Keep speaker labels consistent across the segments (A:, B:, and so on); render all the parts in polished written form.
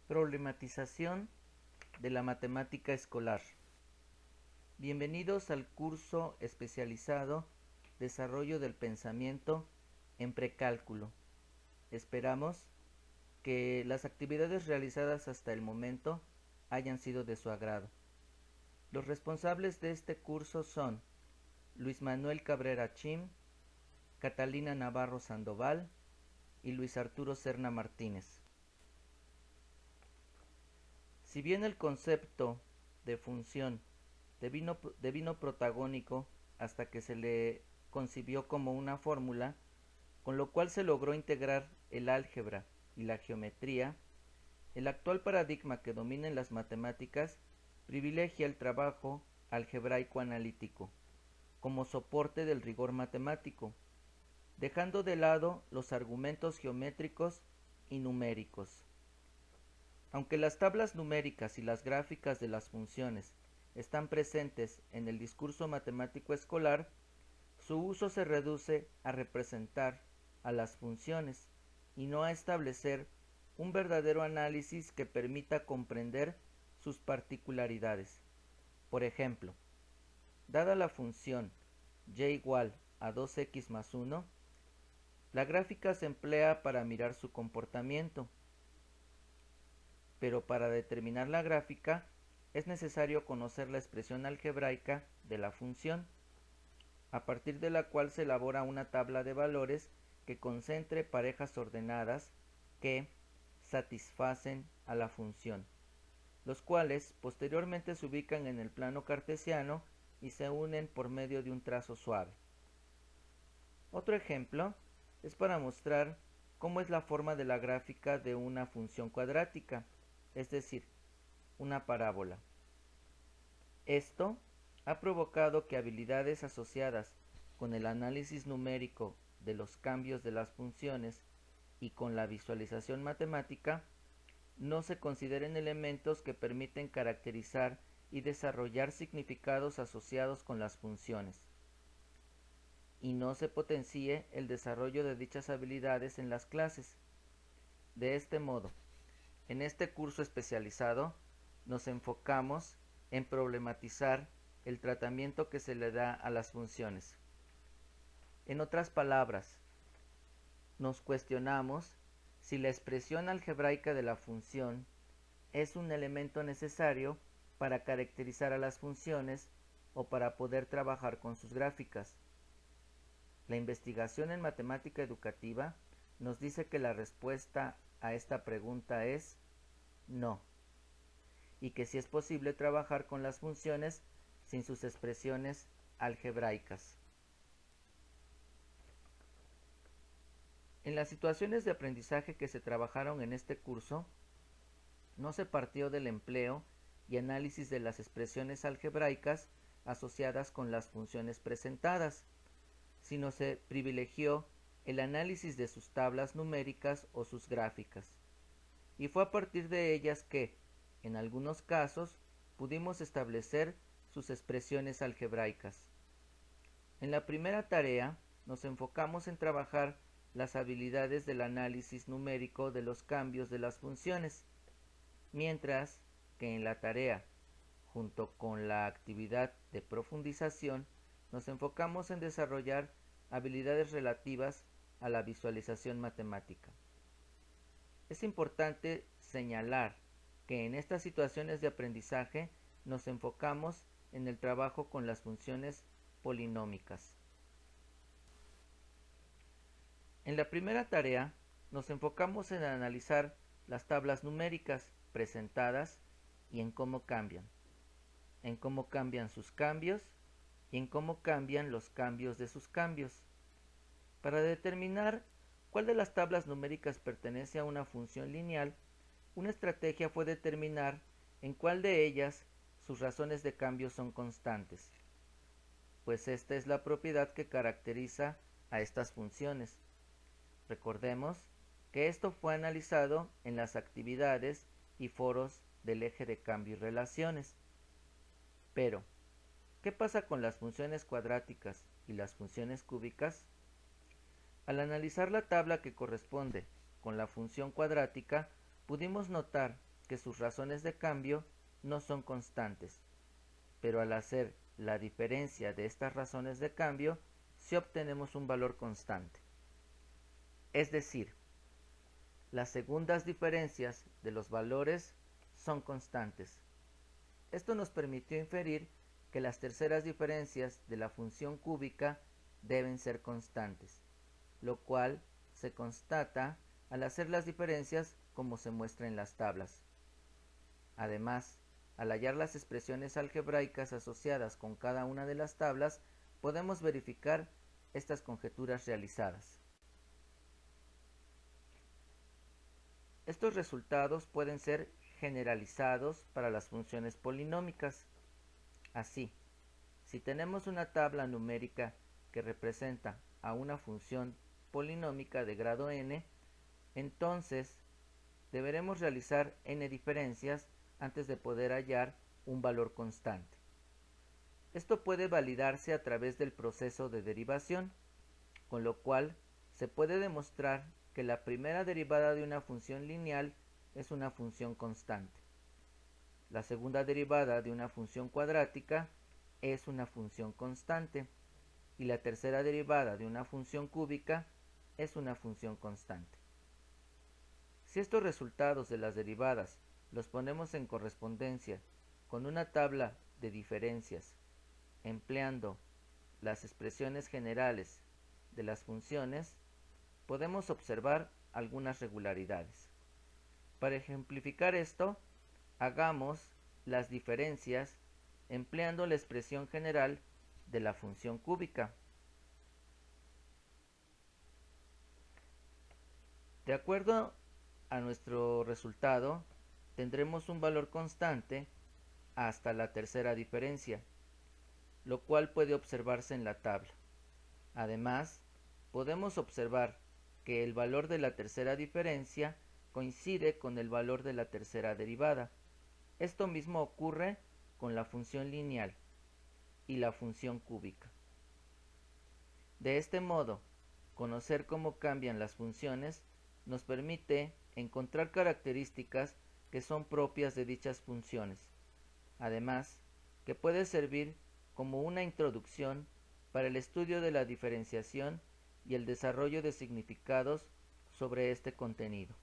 A: Problematización de la matemática escolar. Bienvenidos al curso especializado Desarrollo del Pensamiento en Precálculo. Esperamos que las actividades realizadas hasta el momento hayan sido de su agrado. Los responsables de este curso son Luis Manuel Cabrera Chim, Catalina Navarro Sandoval y Luis Arturo Serna Martínez. Si bien el concepto de función devino protagónico hasta que se le concibió como una fórmula, con lo cual se logró integrar el álgebra y la geometría, el actual paradigma que domina en las matemáticas privilegia el trabajo algebraico analítico como soporte del rigor matemático, dejando de lado los argumentos geométricos y numéricos. Aunque las tablas numéricas y las gráficas de las funciones están presentes en el discurso matemático escolar, su uso se reduce a representar a las funciones y no a establecer un verdadero análisis que permita comprender sus particularidades. Por ejemplo, dada la función y igual a 2x más 1, la gráfica se emplea para mirar su comportamiento, pero para determinar la gráfica es necesario conocer la expresión algebraica de la función, a partir de la cual se elabora una tabla de valores que concentre parejas ordenadas que satisfacen a la función, los cuales posteriormente se ubican en el plano cartesiano y se unen por medio de un trazo suave. Otro ejemplo es para mostrar cómo es la forma de la gráfica de una función cuadrática, es decir, una parábola. Esto ha provocado que habilidades asociadas con el análisis numérico de los cambios de las funciones y con la visualización matemática no se consideren elementos que permiten caracterizar y desarrollar significados asociados con las funciones, y no se potencie el desarrollo de dichas habilidades en las clases. De este modo, en este curso especializado nos enfocamos en problematizar el tratamiento que se le da a las funciones. En otras palabras, nos cuestionamos si la expresión algebraica de la función es un elemento necesario para caracterizar a las funciones o para poder trabajar con sus gráficas. La investigación en matemática educativa nos dice que la respuesta a esta pregunta es no, y que sí es posible trabajar con las funciones sin sus expresiones algebraicas. En las situaciones de aprendizaje que se trabajaron en este curso, no se partió del empleo y análisis de las expresiones algebraicas asociadas con las funciones presentadas, sino se privilegió el análisis de sus tablas numéricas o sus gráficas. Y fue a partir de ellas que, en algunos casos, pudimos establecer sus expresiones algebraicas. En la primera tarea nos enfocamos en trabajar las habilidades del análisis numérico de los cambios de las funciones, mientras que en la tarea, junto con la actividad de profundización, nos enfocamos en desarrollar habilidades relativas a la visualización matemática. Es importante señalar que en estas situaciones de aprendizaje nos enfocamos en el trabajo con las funciones polinómicas. En la primera tarea nos enfocamos en analizar las tablas numéricas presentadas y en cómo cambian sus cambios y en cómo cambian los cambios de sus cambios. Para determinar cuál de las tablas numéricas pertenece a una función lineal, una estrategia fue determinar en cuál de ellas sus razones de cambio son constantes, pues esta es la propiedad que caracteriza a estas funciones. Recordemos que esto fue analizado en las actividades y foros del eje de cambio y relaciones. Pero, ¿qué pasa con las funciones cuadráticas y las funciones cúbicas? Al analizar la tabla que corresponde con la función cuadrática, pudimos notar que sus razones de cambio no son constantes, pero al hacer la diferencia de estas razones de cambio, sí obtenemos un valor constante. Es decir, las segundas diferencias de los valores son constantes. Esto nos permitió inferir que las terceras diferencias de la función cúbica deben ser constantes, lo cual se constata al hacer las diferencias como se muestra en las tablas. Además, al hallar las expresiones algebraicas asociadas con cada una de las tablas, podemos verificar estas conjeturas realizadas. Estos resultados pueden ser generalizados para las funciones polinómicas. Así, si tenemos una tabla numérica que representa a una función polinómica de grado n, entonces deberemos realizar n diferencias antes de poder hallar un valor constante. Esto puede validarse a través del proceso de derivación, con lo cual se puede demostrar que la primera derivada de una función lineal es una función constante. La segunda derivada de una función cuadrática es una función constante y la tercera derivada de una función cúbica es una función constante. Si estos resultados de las derivadas los ponemos en correspondencia con una tabla de diferencias empleando las expresiones generales de las funciones, podemos observar algunas regularidades. Para ejemplificar esto, hagamos las diferencias empleando la expresión general de la función cúbica. De acuerdo a nuestro resultado, tendremos un valor constante hasta la tercera diferencia, lo cual puede observarse en la tabla. Además, podemos observar que el valor de la tercera diferencia coincide con el valor de la tercera derivada. Esto mismo ocurre con la función lineal y la función cúbica. De este modo, conocer cómo cambian las funciones nos permite encontrar características que son propias de dichas funciones. Además, que puede servir como una introducción para el estudio de la diferenciación y el desarrollo de significados sobre este contenido.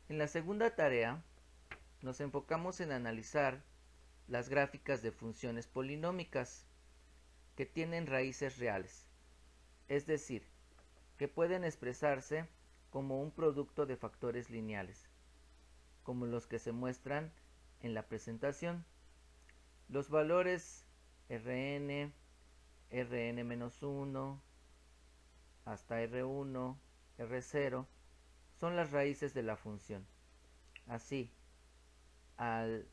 A: En la segunda tarea, nos enfocamos en analizar las gráficas de funciones polinómicas que tienen raíces reales, es decir, que pueden expresarse como un producto de factores lineales, como los que se muestran en la presentación. Los valores Rn, Rn-1, hasta R1, R0 son las raíces de la función. Así, al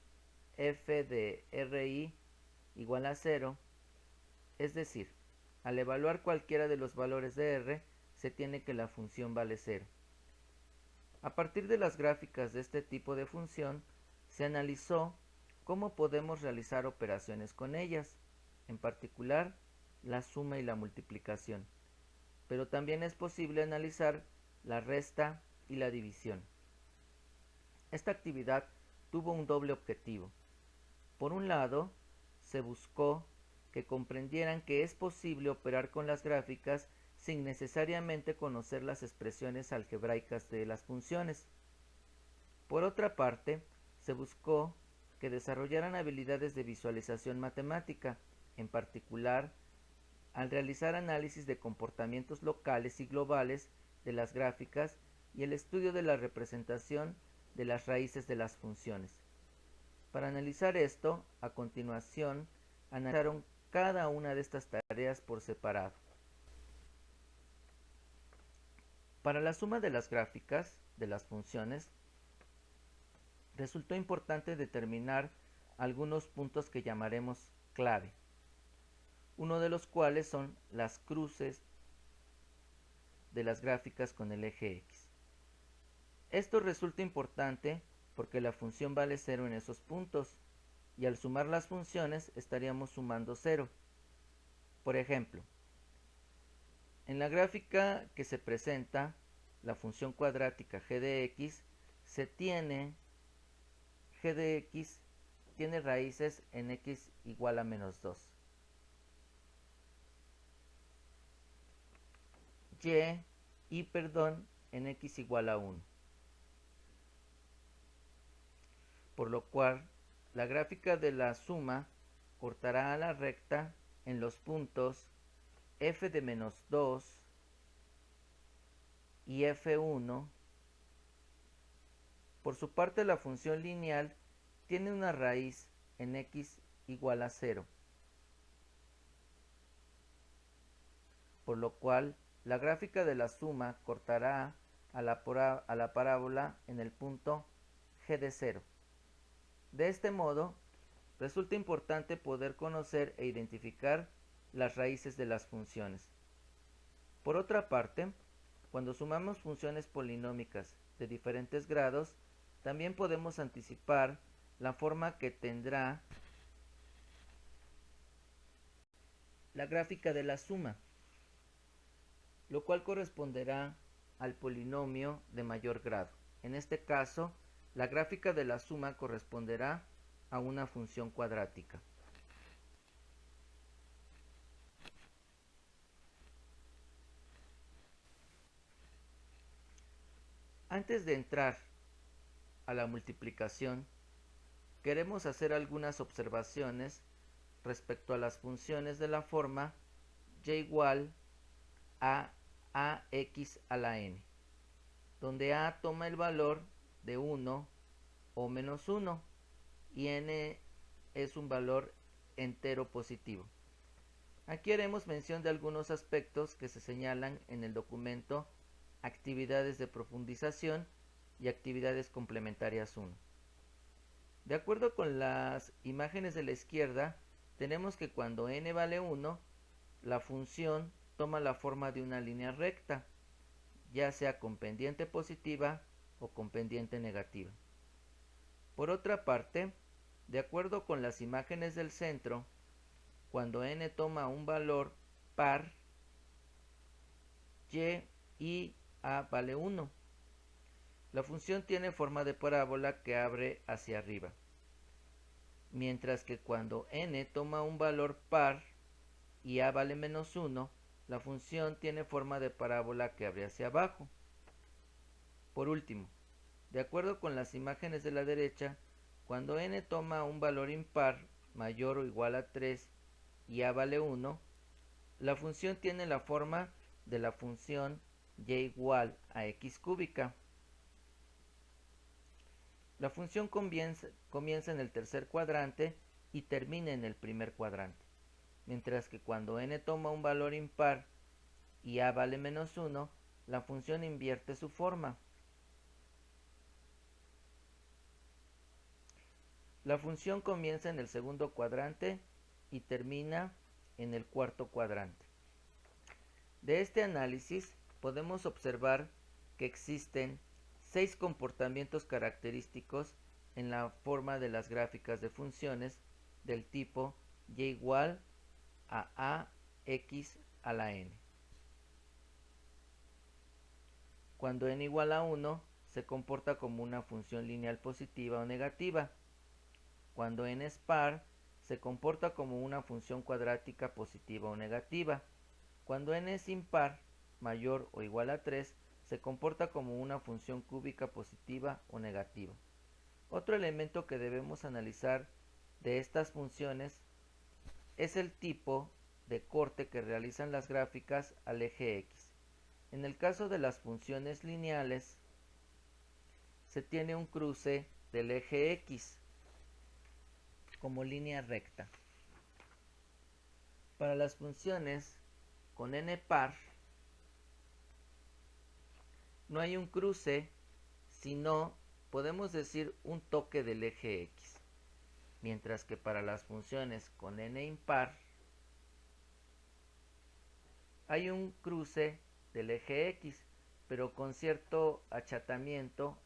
A: f de Ri igual a 0, es decir, al evaluar cualquiera de los valores de R, se tiene que la función vale 0. A partir de las gráficas de este tipo de función, se analizó cómo podemos realizar operaciones con ellas, en particular la suma y la multiplicación, pero también es posible analizar la resta y la división. Esta actividad tuvo un doble objetivo. Por un lado, se buscó que comprendieran que es posible operar con las gráficas sin necesariamente conocer las expresiones algebraicas de las funciones. Por otra parte, se buscó que desarrollaran habilidades de visualización matemática, en particular al realizar análisis de comportamientos locales y globales de las gráficas y el estudio de la representación de las raíces de las funciones. Para analizar esto, a continuación, analizaron cada una de estas tareas por separado. Para la suma de las gráficas de las funciones, resultó importante determinar algunos puntos que llamaremos clave, uno de los cuales son las cruces de las gráficas con el eje X. Esto resulta importante porque la función vale 0 en esos puntos, y al sumar las funciones estaríamos sumando 0. Por ejemplo, en la gráfica que se presenta, la función cuadrática g de x, g de x tiene raíces en x igual a menos 2. En x igual a 1. Por lo cual, la gráfica de la suma cortará a la recta en los puntos f de menos 2 y f1. Por su parte, la función lineal tiene una raíz en x igual a 0, por lo cual la gráfica de la suma cortará a la parábola en el punto g de 0. De este modo, resulta importante poder conocer e identificar las raíces de las funciones. Por otra parte, cuando sumamos funciones polinómicas de diferentes grados, también podemos anticipar la forma que tendrá la gráfica de la suma, lo cual corresponderá al polinomio de mayor grado. En este caso, la gráfica de la suma corresponderá a una función cuadrática. Antes de entrar a la multiplicación, queremos hacer algunas observaciones respecto a las funciones de la forma y igual a ax a la n, donde a toma el valor de 1 o menos 1 y n es un valor entero positivo. Aquí haremos mención de algunos aspectos que se señalan en el documento Actividades de profundización y actividades complementarias 1. De acuerdo con las imágenes de la izquierda, tenemos que cuando n vale 1, la función toma la forma de una línea recta, ya sea con pendiente positiva o con pendiente negativa. Por otra parte, de acuerdo con las imágenes del centro, cuando n toma un valor par, y a vale 1. La función tiene forma de parábola que abre hacia arriba, mientras que cuando n toma un valor par y a vale menos 1, la función tiene forma de parábola que abre hacia abajo. Por último, de acuerdo con las imágenes de la derecha, cuando n toma un valor impar mayor o igual a 3 y a vale 1, la función tiene la forma de la función y igual a x cúbica. La función comienza en el tercer cuadrante y termina en el primer cuadrante, mientras que cuando n toma un valor impar y a vale menos 1, la función invierte su forma. La función comienza en el segundo cuadrante y termina en el cuarto cuadrante. De este análisis podemos observar que existen 6 comportamientos característicos en la forma de las gráficas de funciones del tipo y igual a ax a la n. Cuando n igual a 1, se comporta como una función lineal positiva o negativa. Cuando n es par, se comporta como una función cuadrática positiva o negativa. Cuando n es impar, mayor o igual a 3, se comporta como una función cúbica positiva o negativa. Otro elemento que debemos analizar de estas funciones es el tipo de corte que realizan las gráficas al eje x. En el caso de las funciones lineales, se tiene un cruce del eje x como línea recta. Para las funciones con n par, no hay un cruce, sino podemos decir un toque del eje x, mientras que para las funciones con n impar hay un cruce del eje x, pero con cierto achatamiento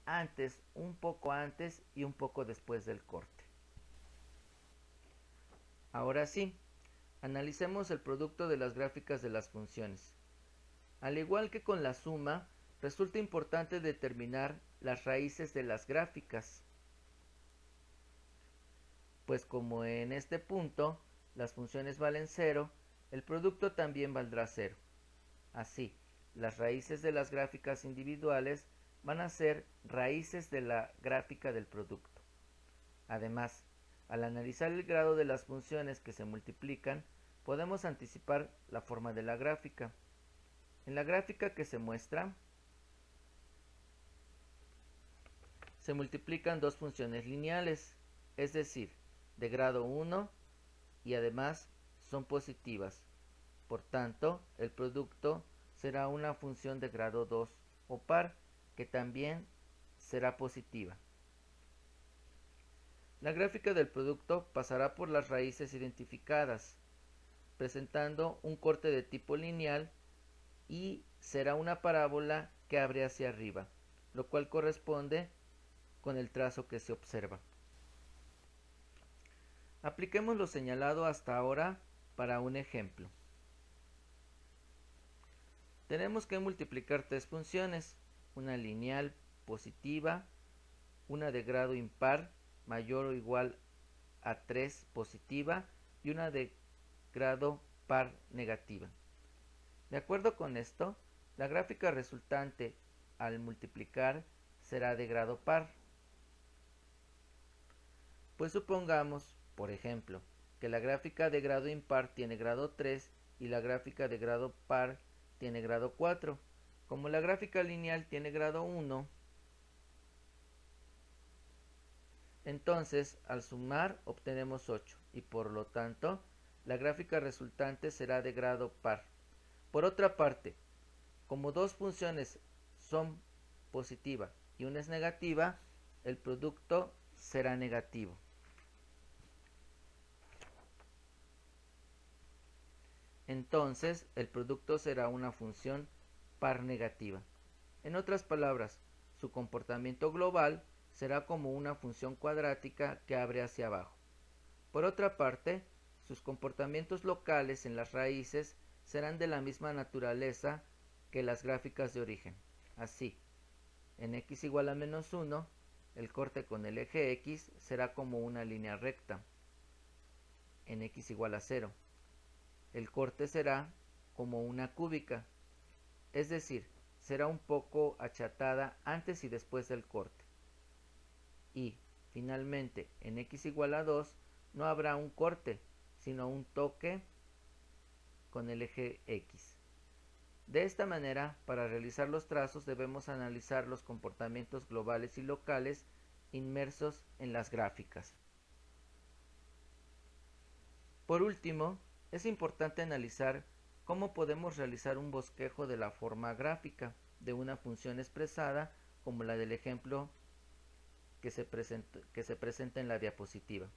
A: antes, un poco antes y un poco después del corte. Ahora sí, analicemos el producto de las gráficas de las funciones. Al igual que con la suma, resulta importante determinar las raíces de las gráficas, pues como en este punto las funciones valen 0, el producto también valdrá 0. Así, las raíces de las gráficas individuales van a ser raíces de la gráfica del producto. Además, al analizar el grado de las funciones que se multiplican, podemos anticipar la forma de la gráfica. En la gráfica que se muestra, se multiplican dos funciones lineales, es decir, de grado 1 y además son positivas. Por tanto, el producto será una función de grado 2 o par, que también será positiva. La gráfica del producto pasará por las raíces identificadas, presentando un corte de tipo lineal y será una parábola que abre hacia arriba, lo cual corresponde con el trazo que se observa. Apliquemos lo señalado hasta ahora para un ejemplo. Tenemos que multiplicar tres funciones, una lineal positiva, una de grado impar mayor o igual a 3 positiva y una de grado par negativa. De acuerdo con esto, la gráfica resultante al multiplicar será de grado par. Pues supongamos, por ejemplo, que la gráfica de grado impar tiene grado 3 y la gráfica de grado par tiene grado 4. Como la gráfica lineal tiene grado 1, entonces al sumar obtenemos 8 y por lo tanto la gráfica resultante será de grado par. Por otra parte, como dos funciones son positiva y una es negativa, el producto será negativo. Entonces, el producto será una función par negativa. En otras palabras, su comportamiento global será como una función cuadrática que abre hacia abajo. Por otra parte, sus comportamientos locales en las raíces serán de la misma naturaleza que las gráficas de origen. Así, en x igual a menos 1, el corte con el eje x será como una línea recta. En x igual a 0, el corte será como una cúbica, es decir, será un poco achatada antes y después del corte. Y, finalmente, en x igual a 2 no habrá un corte, sino un toque con el eje x. De esta manera, para realizar los trazos debemos analizar los comportamientos globales y locales inmersos en las gráficas. Por último, es importante analizar cómo podemos realizar un bosquejo de la forma gráfica de una función expresada como la del ejemplo que se presenta en la diapositiva.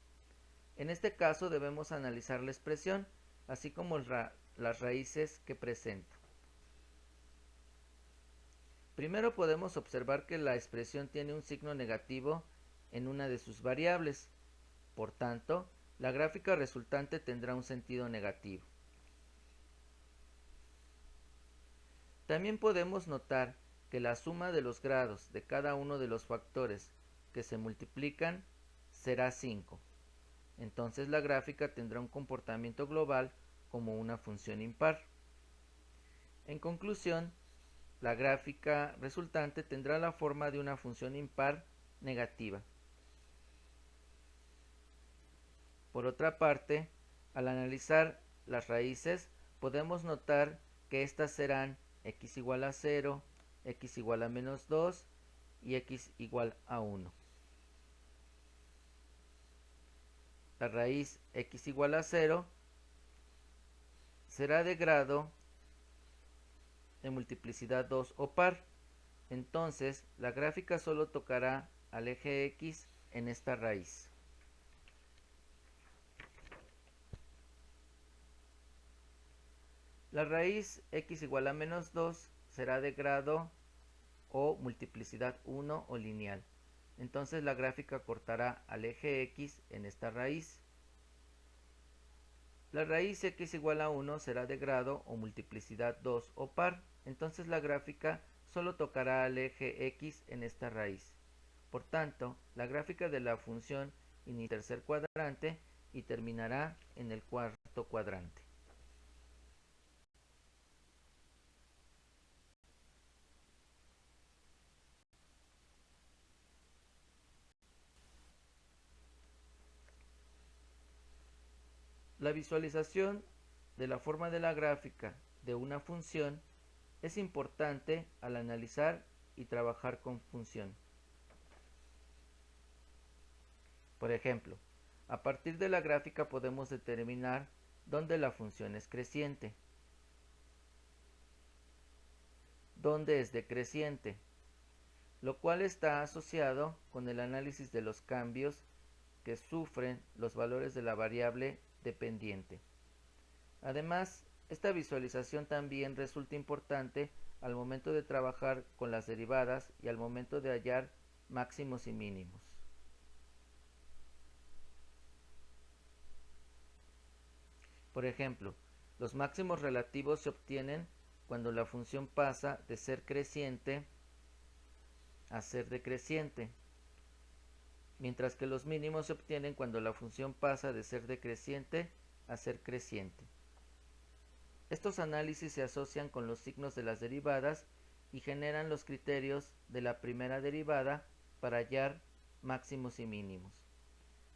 A: En este caso debemos analizar la expresión, así como las raíces que presenta. Primero podemos observar que la expresión tiene un signo negativo en una de sus variables. Por tanto, la gráfica resultante tendrá un sentido negativo. También podemos notar que la suma de los grados de cada uno de los factores que se multiplican será 5. Entonces la gráfica tendrá un comportamiento global como una función impar. En conclusión, la gráfica resultante tendrá la forma de una función impar negativa. Por otra parte, al analizar las raíces, podemos notar que estas serán x igual a 0, x igual a menos 2 y x igual a 1. La raíz x igual a 0 será de grado de multiplicidad 2 o par. Entonces, la gráfica solo tocará al eje x en esta raíz. La raíz x igual a menos 2 será de grado o multiplicidad 1 o lineal. Entonces la gráfica cortará al eje x en esta raíz. La raíz x igual a 1 será de grado o multiplicidad 2 o par. entonces la gráfica solo tocará al eje X en esta raíz. Por tanto, la gráfica de la función inicia en el tercer cuadrante y terminará en el cuarto cuadrante. La visualización de la forma de la gráfica de una función es importante al analizar y trabajar con función. Por ejemplo, a partir de la gráfica podemos determinar dónde la función es creciente, dónde es decreciente, lo cual está asociado con el análisis de los cambios que sufren los valores de la variable dependiente. Además, esta visualización también resulta importante al momento de trabajar con las derivadas y al momento de hallar máximos y mínimos. Por ejemplo, los máximos relativos se obtienen cuando la función pasa de ser creciente a ser decreciente, mientras que los mínimos se obtienen cuando la función pasa de ser decreciente a ser creciente. Estos análisis se asocian con los signos de las derivadas y generan los criterios de la primera derivada para hallar máximos y mínimos.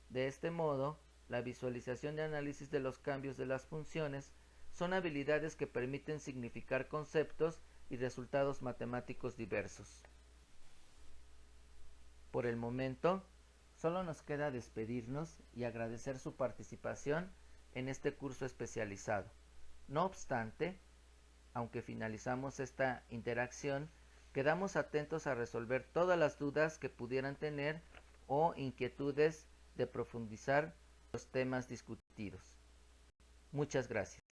A: De este modo, la visualización y análisis de los cambios de las funciones son habilidades que permiten significar conceptos y resultados matemáticos diversos. Por el momento, solo nos queda despedirnos y agradecer su participación en este curso especializado. No obstante, aunque finalizamos esta interacción, quedamos atentos a resolver todas las dudas que pudieran tener o inquietudes de profundizar los temas discutidos. Muchas gracias.